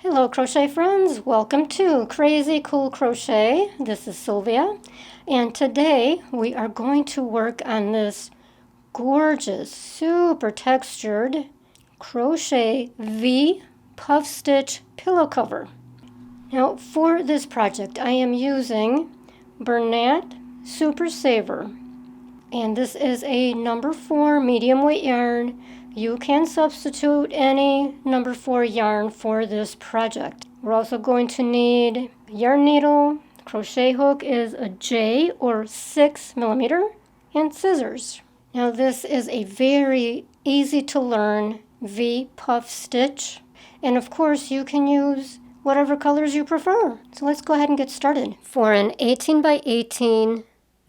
Hello crochet friends, welcome to Crazy Cool Crochet. This is Sylvia, and today we are going to work on this gorgeous, super textured crochet V puff stitch pillow cover. Now for this project I am using Bernat Super Saver, and this is a number 4 medium weight yarn. You can substitute any number 4 yarn for this project. We're also going to need a yarn needle, crochet hook is a J or 6 millimeter, and scissors. Now this is a very easy to learn V puff stitch, and of course you can use whatever colors you prefer. So let's go ahead and get started. For an 18 by 18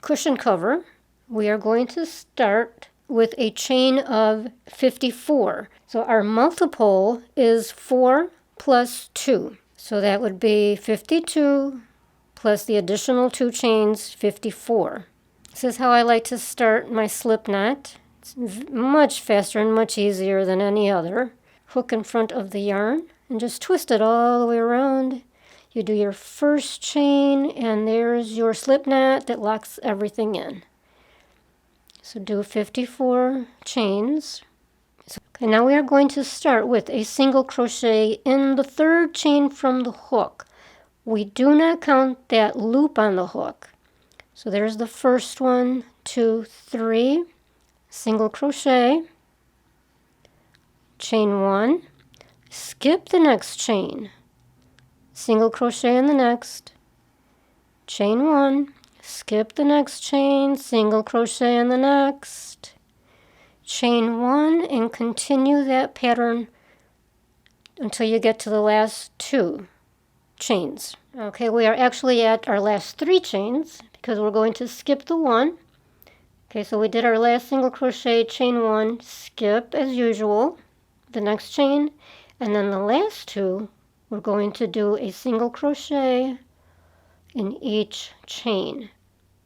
cushion cover, we are going to start with a chain of 54. So our multiple is 4 plus 2. So that would be 52 plus the additional 2 chains, 54. This is how I like to start my slip knot. It's much faster and much easier than any other. Hook in front of the yarn and just twist it all the way around. You do your first chain and there's your slip knot that locks everything in. So do 54 chains. Okay, now we are going to start with a single crochet in the third chain from the hook. We do not count that loop on the hook. So there's the first one, 2, 3, single crochet, chain 1, skip the next chain, single crochet in the next, chain 1, skip the next chain, single crochet in the next, chain 1, and continue that pattern until you get to the last 2 chains. Okay, we are actually at our last 3 chains because we're going to skip the 1. Okay, so we did our last single crochet, chain 1, skip as usual, the next chain, and then the last 2, we're going to do a single crochet in each chain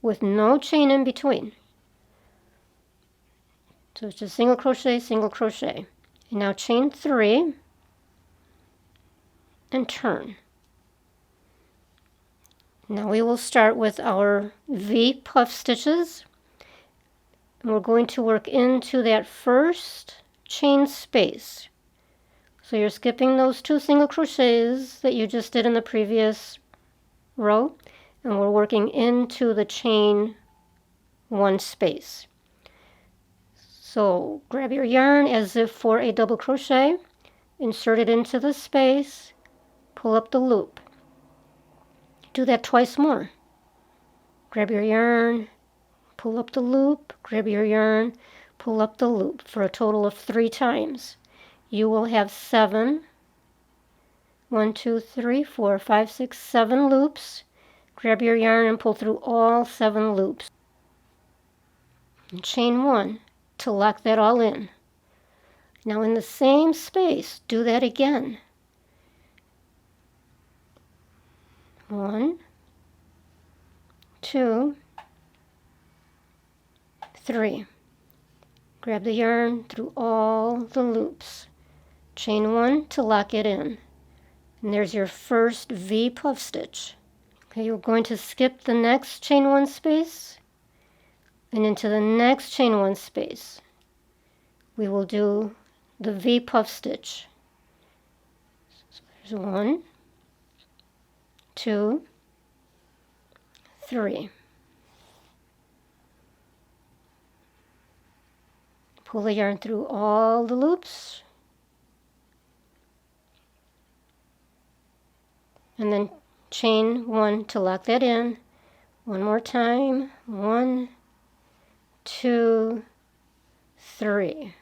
with no chain in between. So it's just single crochet, single crochet. And now chain 3 and turn. Now we will start with our V puff stitches. And we're going to work into that first chain space. So you're skipping those 2 single crochets that you just did in the previous row, and we're working into the chain 1 space. So grab your yarn as if for a double crochet, insert it into the space, pull up the loop. Do that twice more. Grab your yarn, pull up the loop, grab your yarn, pull up the loop for a total of 3 times. You will have 7, 1, 2, 3, 4, 5, 6, 7 loops. Grab your yarn and pull through all 7 loops. And chain 1 to lock that all in. Now in the same space, do that again. 1, 2, 3. Grab the yarn through all the loops. Chain 1 to lock it in. And there's your first V puff stitch. Okay, you're going to skip the next chain 1 space and into the next chain 1 space. We will do the V puff stitch. So there's 1, 2, 3. Pull the yarn through all the loops. And then chain 1 to lock that in. One more time. 1, 2, 3.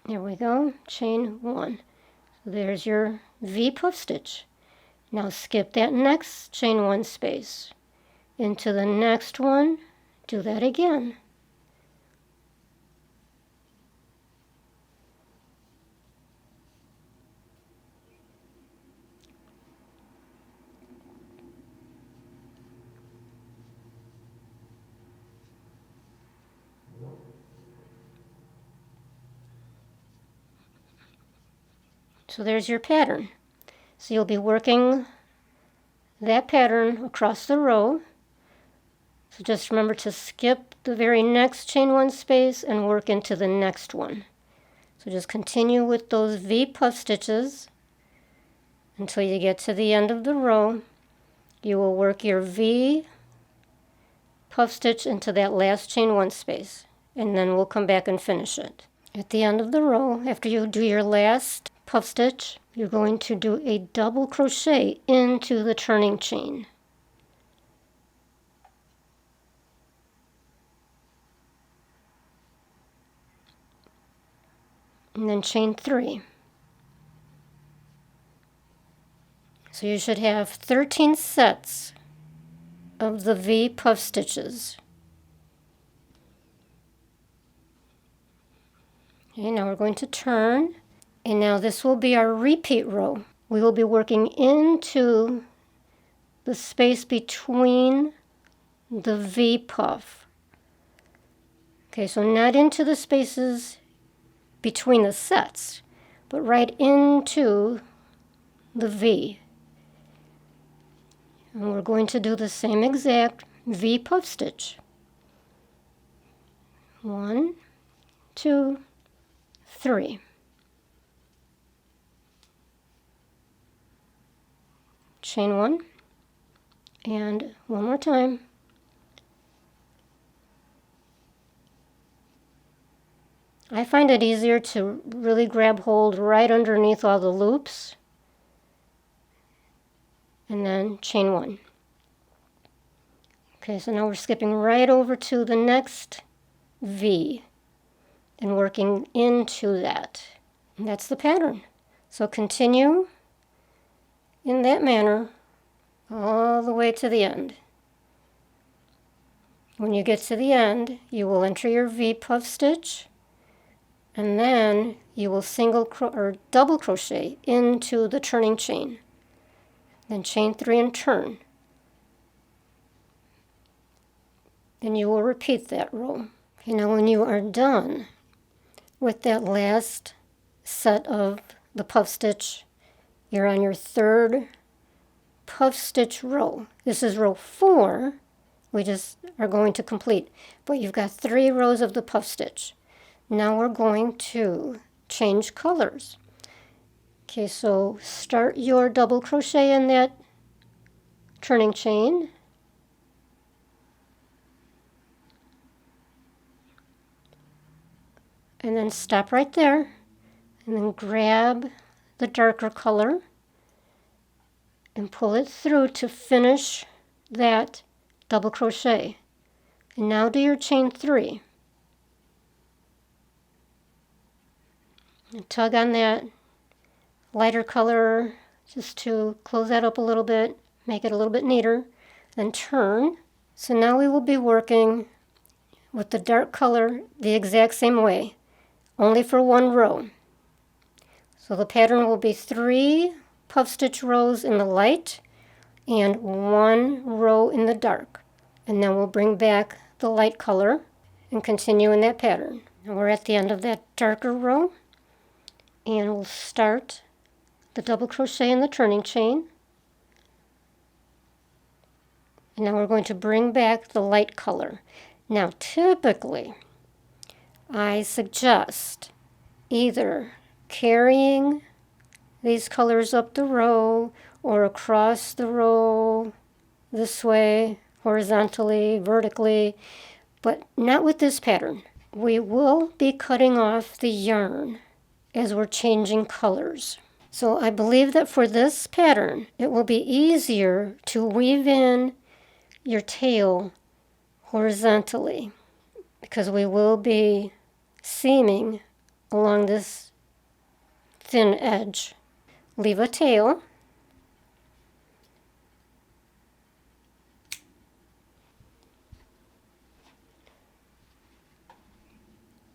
There we go. Chain 1. So there's your V puff stitch. Now skip that next chain 1 space. Into the next one. Do that again. So there's your pattern. So you'll be working that pattern across the row. So just remember to skip the very next chain one space and work into the next one. So just continue with those V puff stitches until you get to the end of the row. You will work your V puff stitch into that last chain one space, and then we'll come back and finish it. At the end of the row, after you do your last puff stitch, you're going to do a double crochet into the turning chain. And then chain 3. So you should have 13 sets of the V puff stitches. Okay, now we're going to turn, and now this will be our repeat row. We will be working into the space between the V puff. Okay, so not into the spaces between the sets, but right into the V. And we're going to do the same exact V puff stitch. 1, 2, 3. Chain 1, and one more time. I find it easier to really grab hold right underneath all the loops, and then chain 1. Okay, so now we're skipping right over to the next V and working into that. And that's the pattern. So continue in that manner all the way to the end. When you get to the end, you will enter your V puff stitch, and then you will double crochet into the turning chain. Then chain 3 and turn. Then you will repeat that row. Okay, now when you are done with that last set of the puff stitch, you're on your third puff stitch row. This is row 4. We just are going to complete, but you've got 3 rows of the puff stitch. Now we're going to change colors. Okay, so start your double crochet in that turning chain. And then stop right there, and then grab the darker color and pull it through to finish that double crochet. And now do your chain 3. And tug on that lighter color just to close that up a little bit, make it a little bit neater, then turn. So now we will be working with the dark color the exact same way, only for 1 row. So the pattern will be 3 puff stitch rows in the light and 1 row in the dark. And then we'll bring back the light color and continue in that pattern. Now we're at the end of that darker row, and we'll start the double crochet in the turning chain. And now we're going to bring back the light color. Now typically, I suggest either carrying these colors up the row or across the row this way, horizontally, vertically, but not with this pattern. We will be cutting off the yarn as we're changing colors. So I believe that for this pattern, it will be easier to weave in your tail horizontally, because we will be seaming along this thin edge. Leave a tail.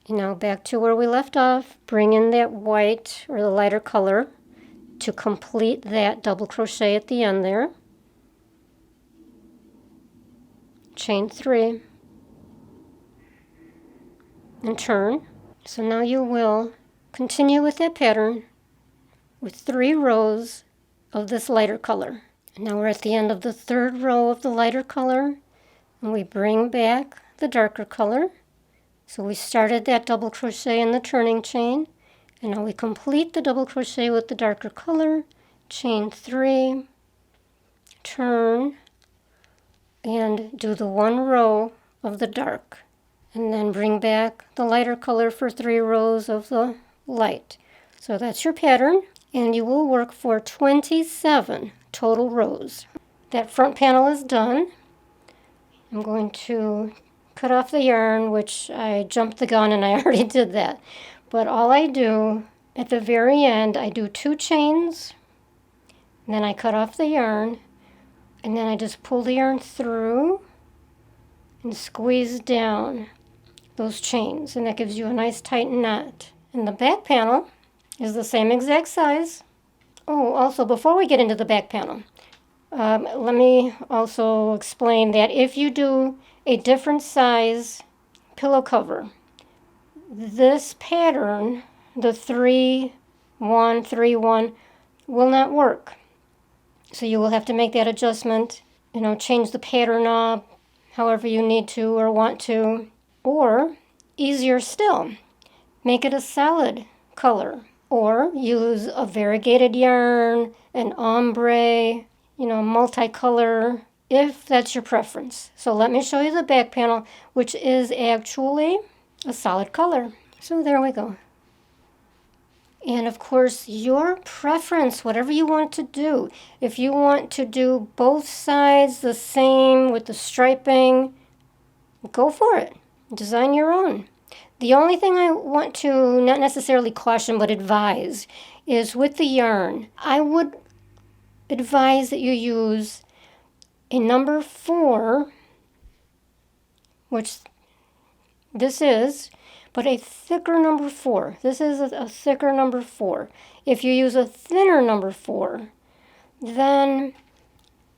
And now back to where we left off, bring in that white or the lighter color to complete that double crochet at the end there. Chain 3 and turn. So now you will continue with that pattern with 3 rows of this lighter color. And now we're at the end of the 3rd row of the lighter color, and we bring back the darker color. So we started that double crochet in the turning chain, and now we complete the double crochet with the darker color, chain 3, turn, and do the 1 row of the dark, and then bring back the lighter color for 3 rows of the light. So that's your pattern, and you will work for 27 total rows. That front panel is done. I'm going to cut off the yarn, which I jumped the gun and I already did that. But all I do at the very end, I do 2 chains, and then I cut off the yarn, and then I just pull the yarn through and squeeze down those chains, and that gives you a nice tight knot. And the back panel is the same exact size. Oh, also before we get into the back panel, let me also explain that if you do a different size pillow cover, this pattern, the 3-1, 3-1, will not work. So you will have to make that adjustment, change the pattern up however you need to or want to. Or, easier still, make it a solid color. Or use a variegated yarn, an ombre, multicolor, if that's your preference. So let me show you the back panel, which is actually a solid color. So there we go. And of course, your preference, whatever you want to do. If you want to do both sides the same with the striping, go for it. Design your own. The only thing I want to not necessarily caution but advise is with the yarn. I would advise that you use a number 4, which this is, but a thicker number 4. This is a thicker number 4. If you use a thinner number 4, then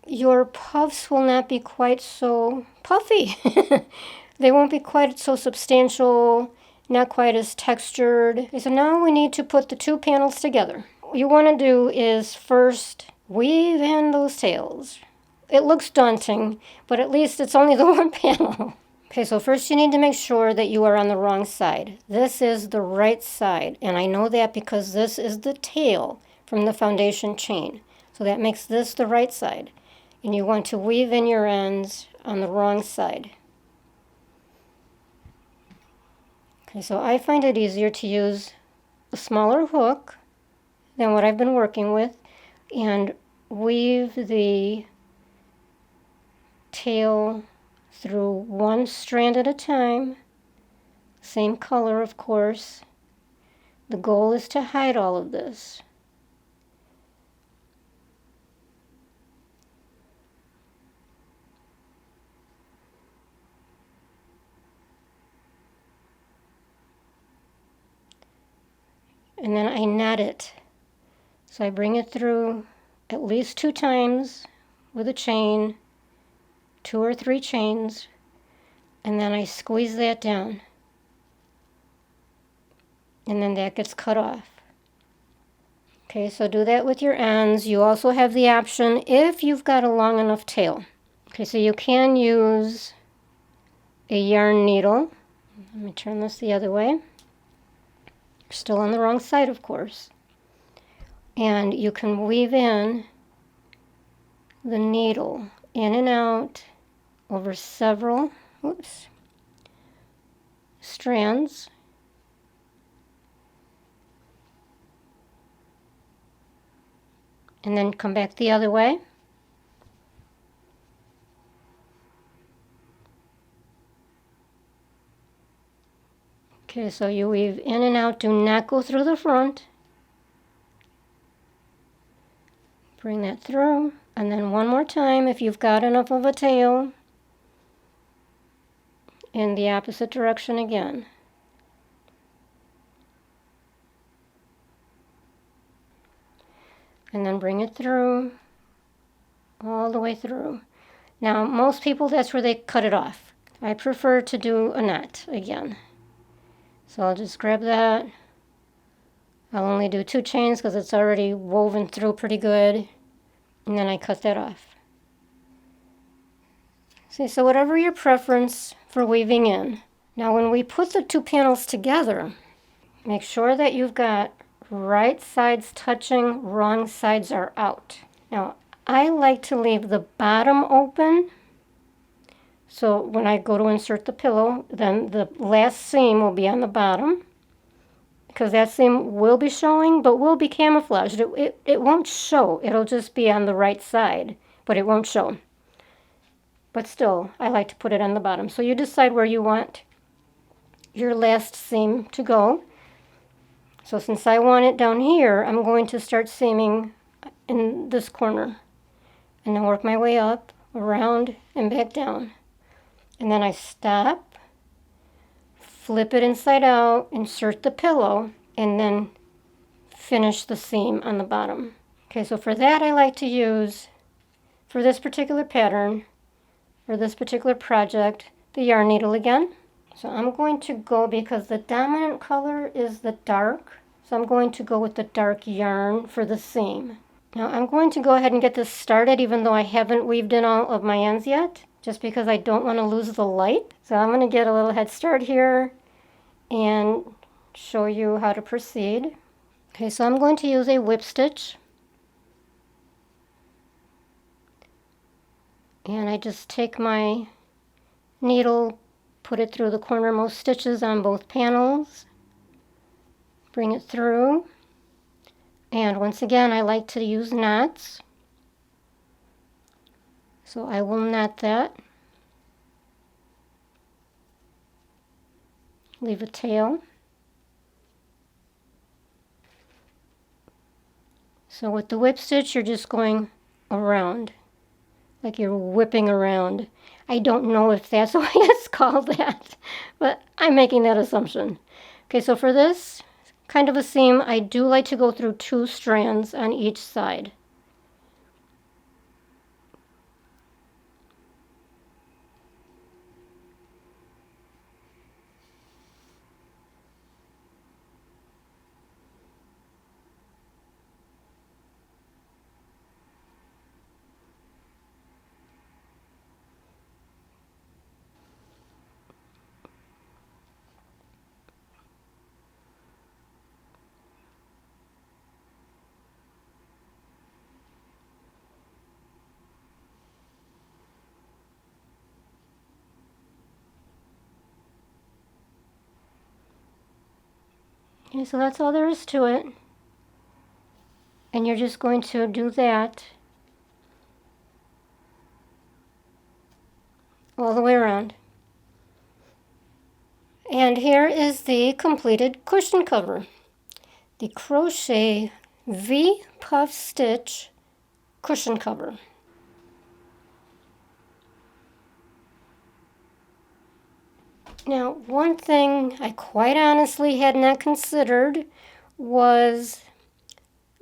your puffs will not be quite so puffy. They won't be quite so substantial, not quite as textured. Okay, so now we need to put the 2 panels together. What you want to do is first weave in those tails. It looks daunting, but at least it's only the 1 panel. Okay, so first you need to make sure that you are on the wrong side. This is the right side, and I know that because this is the tail from the foundation chain. So that makes this the right side. And you want to weave in your ends on the wrong side. Okay, so I find it easier to use a smaller hook than what I've been working with and weave the tail through 1 strand at a time, same color of course. The goal is to hide all of this. And then I knot it. So I bring it through at least 2 times with a chain, 2 or 3 chains, and then I squeeze that down. And then that gets cut off. Okay, so do that with your ends. You also have the option if you've got a long enough tail. Okay, so you can use a yarn needle. Let me turn this the other way. Still on the wrong side, of course. And you can weave in the needle in and out over several strands. And then come back the other way. Okay, so you weave in and out. Do not go through the front. Bring that through. And then one more time, if you've got enough of a tail, in the opposite direction again. And then bring it through, all the way through. Now, most people, that's where they cut it off. I prefer to do a knot again. So I'll just grab that, I'll only do 2 chains because it's already woven through pretty good, and then I cut that off. See, so whatever your preference for weaving in. Now when we put the 2 panels together, make sure that you've got right sides touching, wrong sides are out. Now I like to leave the bottom open, so when I go to insert the pillow, then the last seam will be on the bottom, because that seam will be showing, but will be camouflaged. It won't show. It'll just be on the right side, but it won't show. But still, I like to put it on the bottom. So you decide where you want your last seam to go. So since I want it down here, I'm going to start seaming in this corner. And then work my way up, around, and back down. And then I stop, flip it inside out, insert the pillow, and then finish the seam on the bottom. Okay, so for that I like to use, for this particular pattern, for this particular project, the yarn needle again. So I'm going to go, because the dominant color is the dark, so I'm going to go with the dark yarn for the seam. Now I'm going to go ahead and get this started even though I haven't weaved in all of my ends yet, just because I don't want to lose the light. So I'm going to get a little head start here and show you how to proceed. Okay, so I'm going to use a whip stitch. And I just take my needle, put it through the cornermost stitches on both panels, bring it through, and once again I like to use knots. So I will knot that, leave a tail. So with the whip stitch you're just going around, like you're whipping around. I don't know if that's why it's called that, but I'm making that assumption. Okay, so for this kind of a seam, I do like to go through 2 strands on each side. Okay, so that's all there is to it. And you're just going to do that all the way around. And here is the completed cushion cover. The Crochet V Puff Stitch cushion cover. Now, one thing I quite honestly had not considered was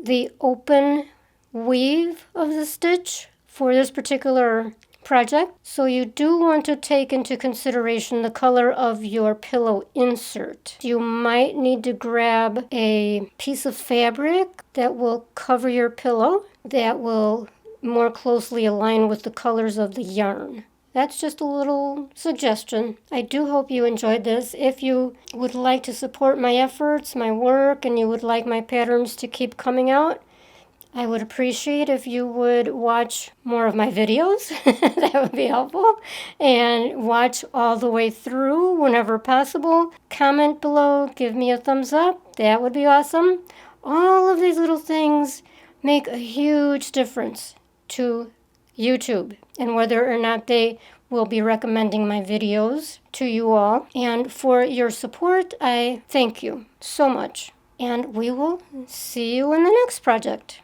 the open weave of the stitch for this particular project. So you do want to take into consideration the color of your pillow insert. You might need to grab a piece of fabric that will cover your pillow that will more closely align with the colors of the yarn. That's just a little suggestion. I do hope you enjoyed this. If you would like to support my efforts, my work, and you would like my patterns to keep coming out, I would appreciate if you would watch more of my videos. That would be helpful. And watch all the way through whenever possible. Comment below, give me a thumbs up. That would be awesome. All of these little things make a huge difference to YouTube and whether or not they will be recommending my videos to you all. And for your support, I thank you so much. And we will see you in the next project.